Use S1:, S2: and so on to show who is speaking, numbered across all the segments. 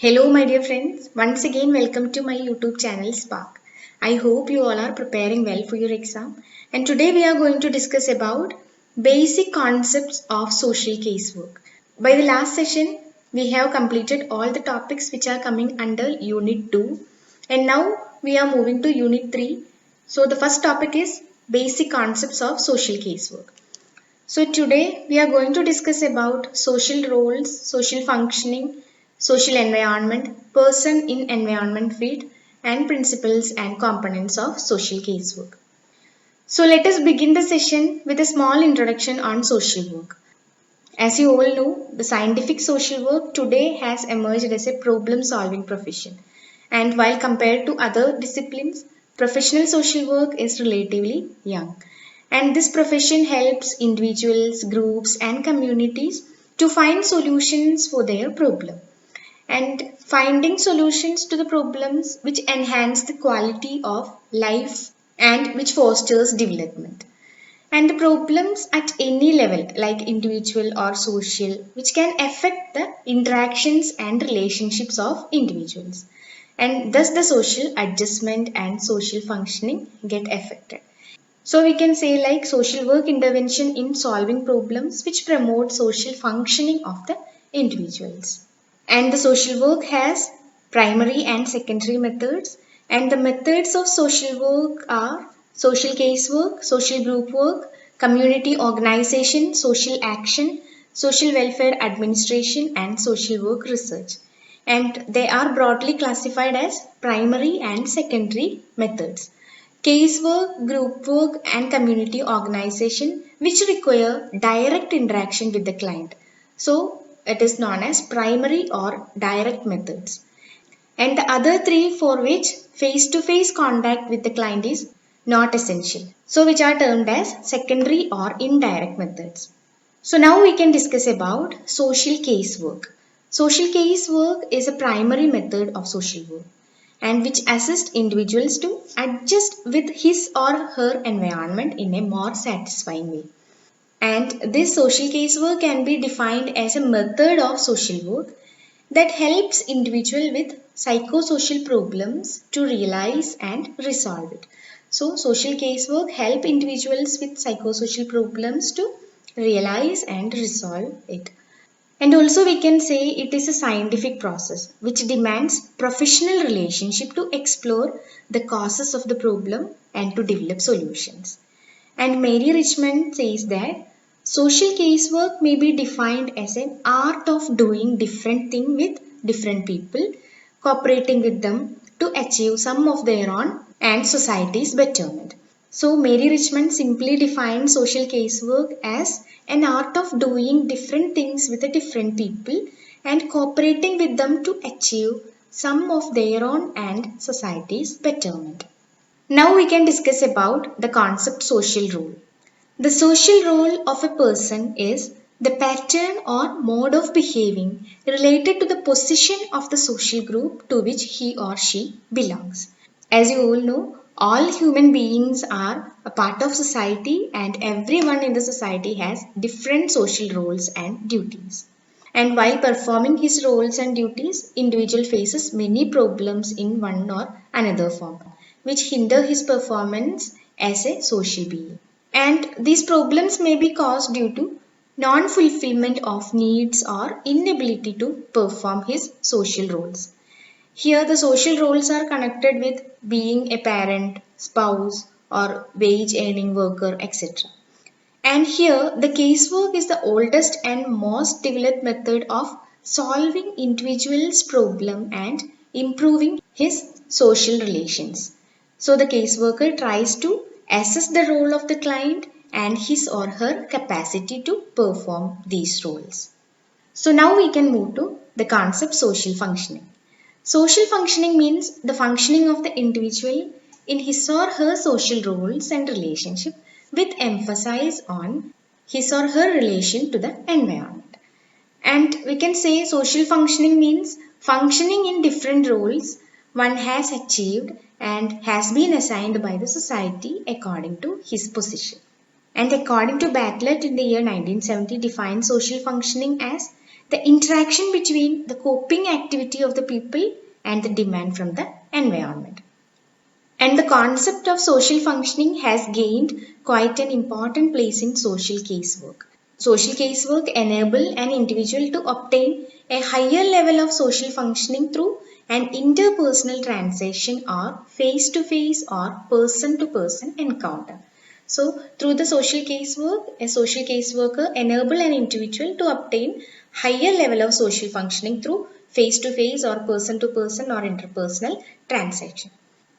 S1: Hello my dear friends, once again welcome to my YouTube channel Spark. I hope you all are preparing well for your exam, and today we are going to discuss about basic concepts of social casework. By the last session, we have completed all the topics which are coming under Unit 2, and now we are moving to Unit 3. So the first topic is basic concepts of social casework. So today we are going to discuss about social roles, social functioning, social environment, person in environment field, and principles and components of social casework. So let us begin the session with a small introduction on social work. As you all know, the scientific social work today has emerged as a problem-solving profession. And while compared to other disciplines, professional social work is relatively young. And this profession helps individuals, groups, and communities to find solutions for their problem. And finding solutions to the problems which enhance the quality of life and which fosters development. And the problems at any level, like individual or social, which can affect the interactions and relationships of individuals. And thus the social adjustment and social functioning get affected. So we can say like social work intervention in solving problems which promote social functioning of the individuals. And the social work has primary and secondary methods, and the methods of social work are social casework, social group work, community organization, social action, social welfare administration, and social work research. And they are broadly classified as primary and secondary methods. Casework, group work, and community organization which require direct interaction with the client. So it is known as primary or direct methods. And the other three for which face-to-face contact with the client is not essential. So which are termed as secondary or indirect methods. So now we can discuss about social casework. Social casework is a primary method of social work and which assists individuals to adjust with his or her environment in a more satisfying way. And this social casework can be defined as a method of social work that helps individuals with psychosocial problems to realize and resolve it. So social casework help individuals with psychosocial problems to realize and resolve it. And also we can say it is a scientific process which demands professional relationship to explore the causes of the problem and to develop solutions. And Mary Richmond says that social casework may be defined as an art of doing different things with different people, cooperating with them to achieve some of their own and society's betterment. So Mary Richmond simply defines social casework as an art of doing different things with different people and cooperating with them to achieve some of their own and society's betterment. Now we can discuss about the concept social role. The social role of a person is the pattern or mode of behaving related to the position of the social group to which he or she belongs. As you all know, all human beings are a part of society and everyone in the society has different social roles and duties. And while performing his roles and duties, individual faces many problems in one or another form, which hinder his performance as a social being. And these problems may be caused due to non-fulfillment of needs or inability to perform his social roles. Here the social roles are connected with being a parent, spouse, or wage earning worker, etc. And here the casework is the oldest and most developed method of solving individual's problem and improving his social relations. So the caseworker tries to assess the role of the client and his or her capacity to perform these roles. So now we can move to the concept social functioning. Social functioning means the functioning of the individual in his or her social roles and relationship with emphasis on his or her relation to the environment. And we can say social functioning means functioning in different roles one has achieved and has been assigned by the society according to his position. And according to Bartlett in the year 1970 defined social functioning as the interaction between the coping activity of the people and the demand from the environment. And the concept of social functioning has gained quite an important place in social casework. Social casework enable an individual to obtain a higher level of social functioning through an interpersonal transaction or face-to-face or person-to-person encounter. So, through the social casework, a social caseworker enable an individual to obtain higher level of social functioning through face-to-face or person-to-person or interpersonal transaction.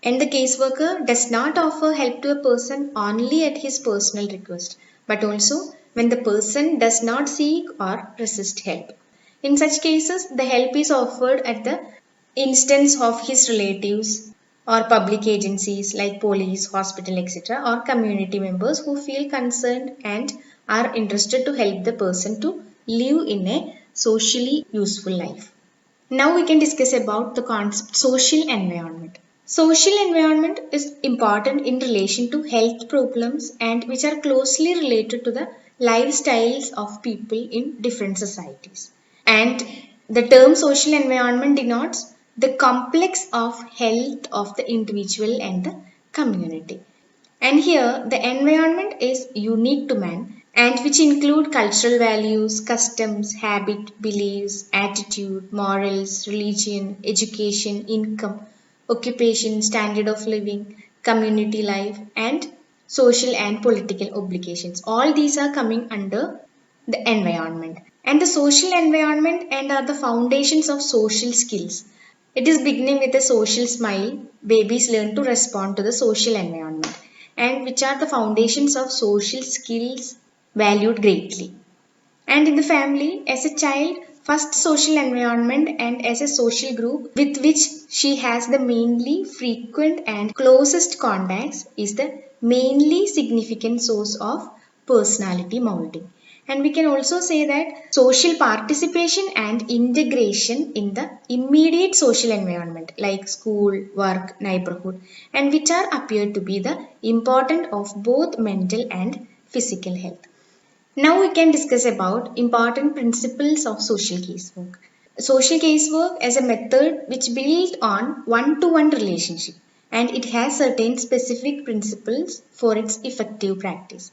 S1: And the caseworker does not offer help to a person only at his personal request, but also when the person does not seek or resist help. In such cases, the help is offered at the instance of his relatives or public agencies like police, hospital, etc., or community members who feel concerned and are interested to help the person to live in a socially useful life. Now we can discuss about the concept social environment. Social environment is important in relation to health problems and which are closely related to the lifestyles of people in different societies. And the term social environment denotes the complex of health of the individual and the community. And here the environment is unique to man and which include cultural values, customs, habit, beliefs, attitude, morals, religion, education, income, occupation, standard of living, community life, and social and political obligations. All these are coming under the environment. And the social environment and are the foundations of social skills. It is beginning with a social smile. Babies learn to respond to the social environment, and which are the foundations of social skills valued greatly. And in the family, as a child, first social environment and as a social group with which she has the mainly frequent and closest contacts is the mainly significant source of personality molding. And we can also say that social participation and integration in the immediate social environment like school, work, neighborhood, and which are appear to be the important of both mental and physical health. Now we can discuss about important principles of social casework. Social casework is a method which builds on one-to-one relationship and it has certain specific principles for its effective practice.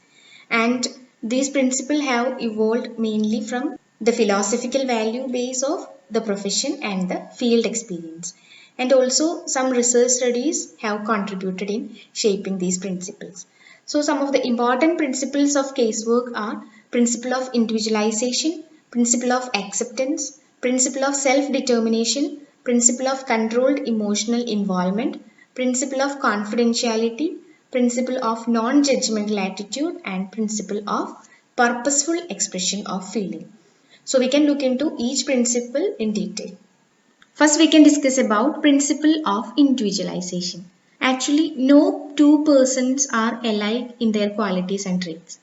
S1: And these principles have evolved mainly from the philosophical value base of the profession and the field experience. And also some research studies have contributed in shaping these principles. So some of the important principles of casework are principle of individualization, principle of acceptance, principle of self-determination, principle of controlled emotional involvement, principle of confidentiality, principle of non-judgmental attitude, and principle of purposeful expression of feeling. So we can look into each principle in detail. First we can discuss about principle of individualization. Actually, no two persons are alike in their qualities and traits.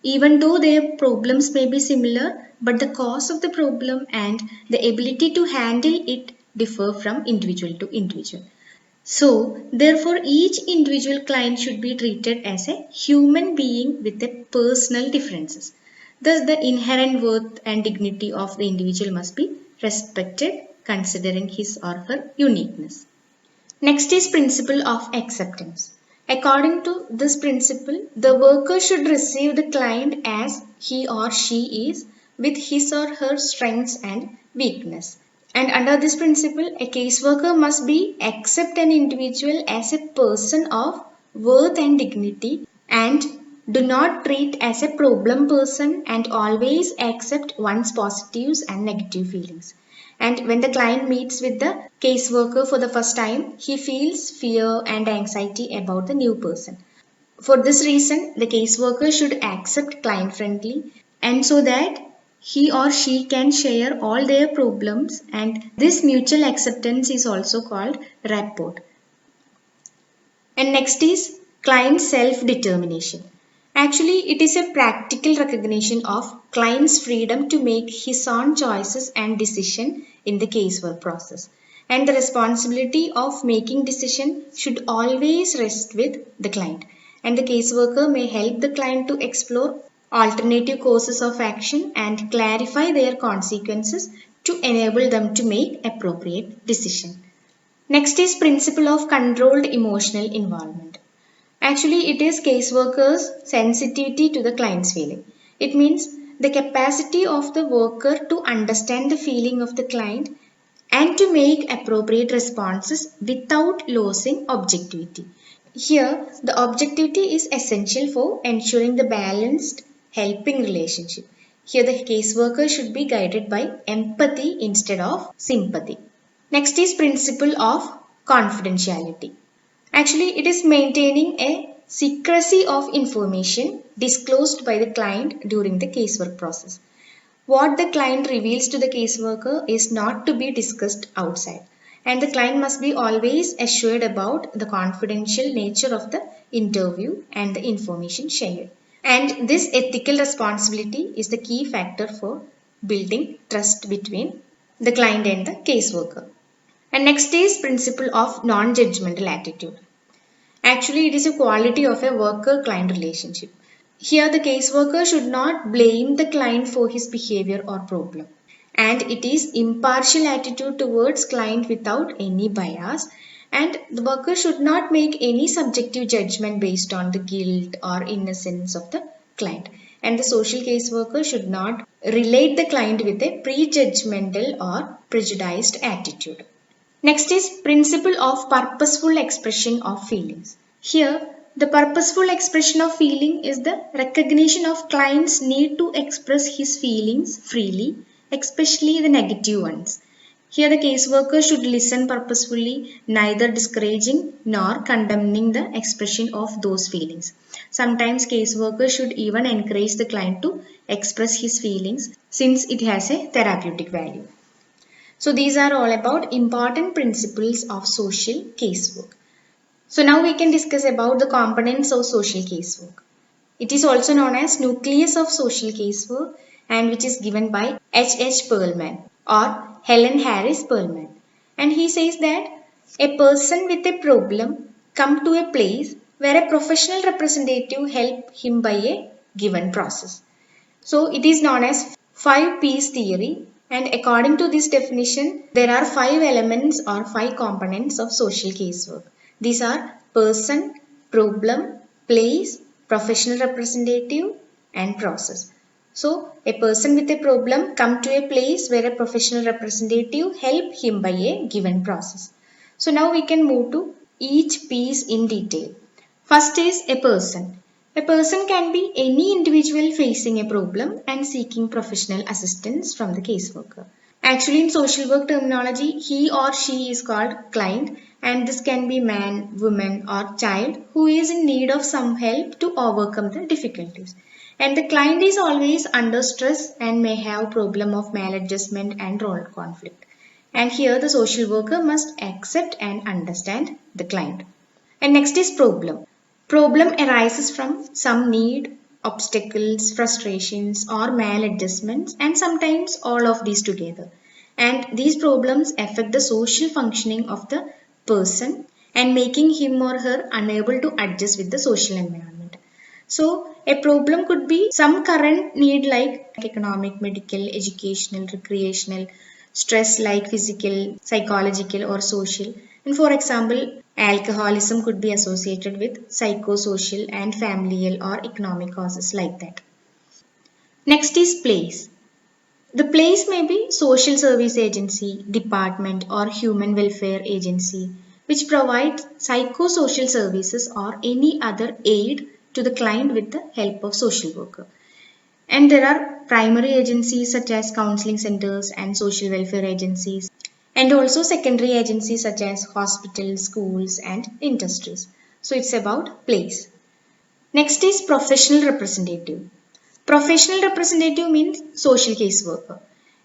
S1: Even though their problems may be similar, but the cause of the problem and the ability to handle it differ from individual to individual. So, therefore, each individual client should be treated as a human being with their personal differences. Thus, the inherent worth and dignity of the individual must be respected considering his or her uniqueness. Next is principle of acceptance. According to this principle, the worker should receive the client as he or she is with his or her strengths and weakness. And under this principle, a caseworker must be accept an individual as a person of worth and dignity and do not treat as a problem person and always accept one's positives and negative feelings. And when the client meets with the caseworker for the first time, he feels fear and anxiety about the new person. For this reason, the caseworker should accept client friendly and so that he or she can share all their problems, and this mutual acceptance is also called rapport. And next is client self-determination. Actually, it is a practical recognition of client's freedom to make his own choices and decision in the casework process. And the responsibility of making decision should always rest with the client. And the caseworker may help the client to explore alternative courses of action, and clarify their consequences to enable them to make appropriate decisions. Next is principle of controlled emotional involvement. Actually, it is caseworker's sensitivity to the client's feeling. It means the capacity of the worker to understand the feeling of the client and to make appropriate responses without losing objectivity. Here, the objectivity is essential for ensuring the balanced helping relationship. Here, the caseworker should be guided by empathy instead of sympathy. Next is principle of confidentiality. Actually, it is maintaining a secrecy of information disclosed by the client during the casework process. What the client reveals to the caseworker is not to be discussed outside, and the client must be always assured about the confidential nature of the interview and the information shared. And this ethical responsibility is the key factor for building trust between the client and the caseworker. And next is principle of non-judgmental attitude. Actually, it is a quality of a worker-client relationship. Here, the caseworker should not blame the client for his behavior or problem. And it is impartial attitude towards client without any bias. And the worker should not make any subjective judgment based on the guilt or innocence of the client. And the social caseworker should not relate the client with a prejudgmental or prejudiced attitude. Next is principle of purposeful expression of feelings. Here, the purposeful expression of feeling is the recognition of client's need to express his feelings freely, especially the negative ones. Here, the caseworker should listen purposefully, neither discouraging nor condemning the expression of those feelings. Sometimes caseworker should even encourage the client to express his feelings since it has a therapeutic value. So these are all about important principles of social casework. So now we can discuss about the components of social casework. It is also known as nucleus of social casework and which is given by H.H. Perlman or Helen Harris Perlman. And he says that a person with a problem come to a place where a professional representative help him by a given process. So it is known as 5 P's theory, and according to this definition, there are 5 elements or 5 components of social casework. These are person, problem, place, professional representative and process. So a person with a problem come to a place where a professional representative help him by a given process. So now we can move to each piece in detail. First is a person. A person can be any individual facing a problem and seeking professional assistance from the caseworker. Actually, in social work terminology, he or she is called client, and this can be man, woman or child who is in need of some help to overcome the difficulties. And the client is always under stress and may have problem of maladjustment and role conflict. And here the social worker must accept and understand the client. And next is problem. Problem arises from some need, obstacles, frustrations or maladjustments, and sometimes all of these together. And these problems affect the social functioning of the person and making him or her unable to adjust with the social environment. So a problem could be some current need like economic, medical, educational, recreational, stress like physical, psychological or social. And for example, alcoholism could be associated with psychosocial and familial or economic causes like that. Next is place. The place may be social service agency, department or human welfare agency which provides psychosocial services or any other aid to the client with the help of social worker. And there are primary agencies such as counseling centers and social welfare agencies, and also secondary agencies such as hospitals, schools and industries. So it's about place. Next is professional representative. Professional representative means social caseworker,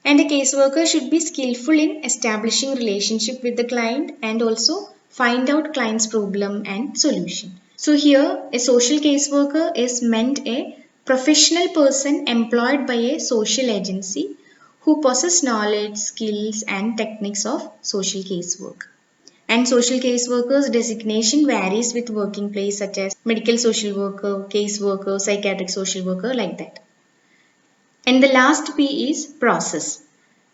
S1: and a caseworker should be skillful in establishing relationship with the client and also find out client's problem and solution. So here a social caseworker is meant a professional person employed by a social agency who possess knowledge, skills and techniques of social casework. And social caseworkers designation varies with working place such as medical social worker, case worker, psychiatric social worker, like that. And the last P is process.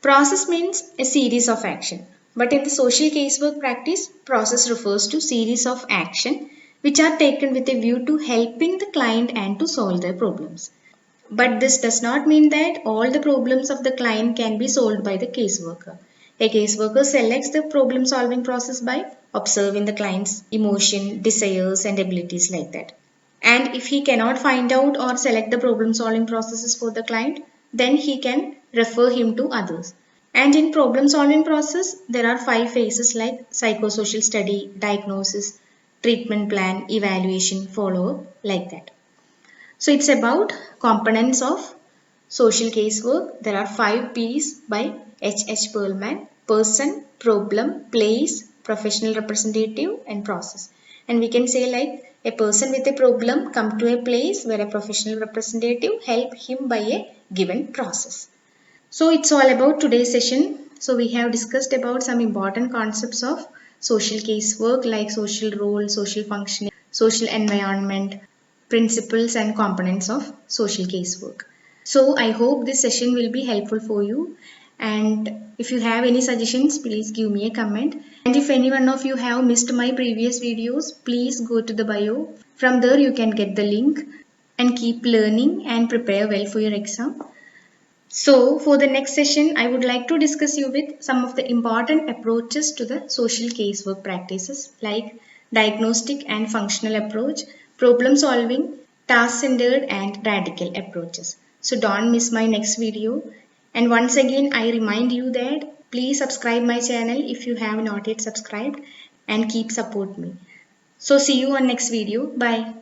S1: Process means a series of action. But in the social casework practice, process refers to series of action which are taken with a view to helping the client and to solve their problems. But this does not mean that all the problems of the client can be solved by the caseworker. A caseworker selects the problem solving process by observing the client's emotion, desires and abilities, like that. And if he cannot find out or select the problem solving processes for the client, then he can refer him to others. And in problem solving process, there are 5 phases like psychosocial study, diagnosis, treatment plan, evaluation, follow-up, like that. So it's about components of social casework. There are 5 P's by H. Perlman: person, problem, place, professional representative and process. And we can say like a person with a problem come to a place where a professional representative help him by a given process. So it's all about today's session. So we have discussed about some important concepts of social casework like social role, social functioning, social environment, principles and components of social casework. So I hope this session will be helpful for you. And if you have any suggestions, please give me a comment. And if any one of you have missed my previous videos, please go to the bio. From there you can get the link and keep learning and prepare well for your exam. So for the next session, I would like to discuss you with some of the important approaches to the social casework practices like diagnostic and functional approach, problem solving, task-centered and radical approaches. So don't miss my next video. And once again, I remind you that please subscribe my channel if you have not yet subscribed and keep support me. So see you on next video. Bye.